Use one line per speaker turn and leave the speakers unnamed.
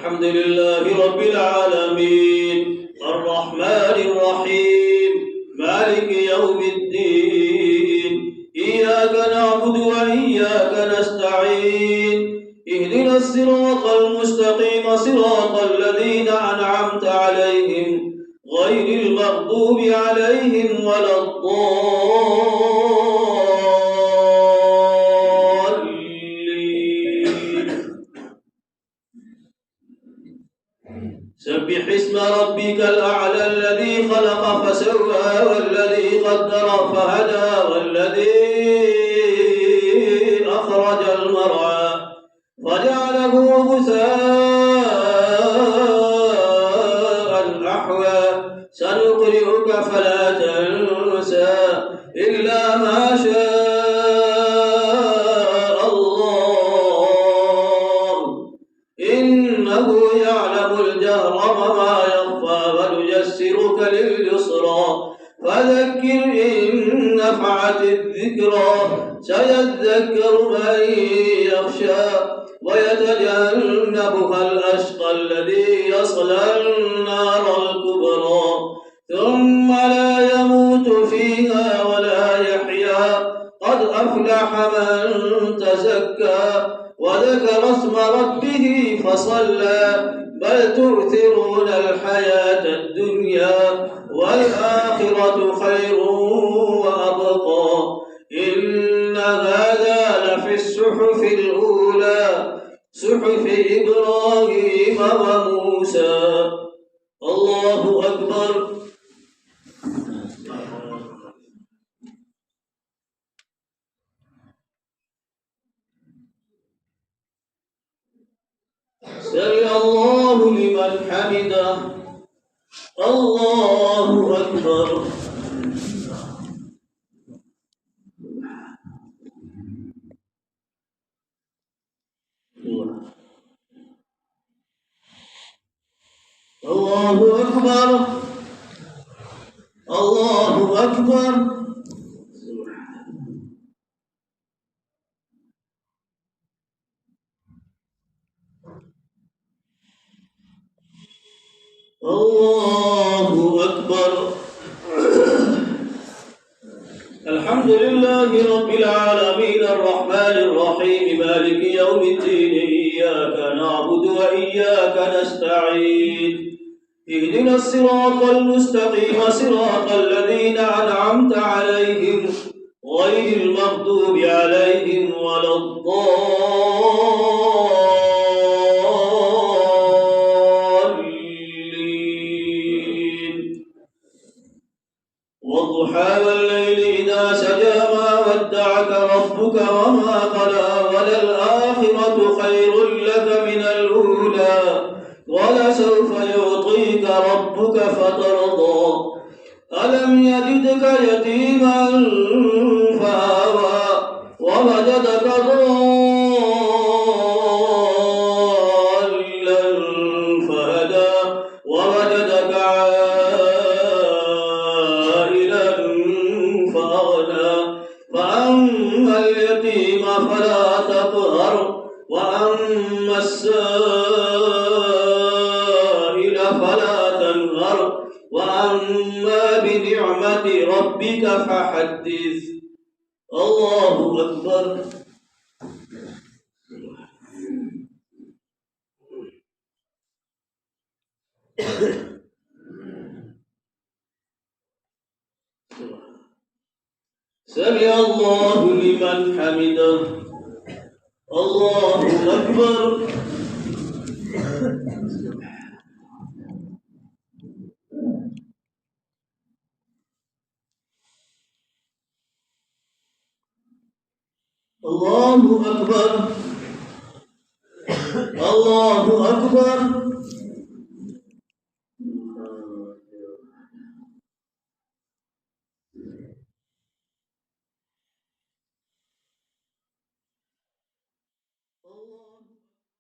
الحمد لله رب العالمين الرحمن الرحيم مالك يوم الدين إياك نعبد وإياك نستعين اهدنا الصراط المستقيم صراط الذين أنعمت عليهم غير المغضوب عليهم ولا الضالين. سبح اسم ربك الأعلى الذي خلق فسوى والذي قدر فهدى والذي أخرج المرعى فجعله غثاء أحوى سنقرئك فلا تنسى إلا ما شاء الله إنه يعلم الجهر وما يخفى ونيسرك لليسرى فذكر إن نفعت الذكرى سيذكر من يخشى ويتجنبها الأشقى الذي يصلى النار الكبرى ثم لا يموت فيها ولا يحيا قد أفلح من تزكى وذكر اسم ربه فصلى بل تؤثرون الحياة الدنيا والآخرة خير وأبقى إن هذا لفي الصحف الأولى صحف إبراهيم وموسى. الله أكبر. سمع الله لمن حمده. الله أكبر. الله أكبر. الله أكبر. الله أكبر. الحمد لله رب العالمين الرحمن الرحيم مالك يوم الدين إياك نعبد وإياك نستعين اهدنا الصراط المستقيم صراط الذين أنعمت عليهم غير المغضوب عليهم ولا الضالين. والضحى والليل إذا سجى ما ودعك ربك وما قلى وللآخرة خير لك من الأولى ولسوف يعطيك ربك فترضى ألم يجدك يتيما فآوى ووجدك ضالا فهدى ووجدك عائلا فأغنى فأما اليتيم فلا تقهر وأما السائل فلا تنهر وأما بنعمة ربك فحدث. الله أكبر. سمع الله لمن حمده. الله أكبر. الله أكبر. الله أكبر.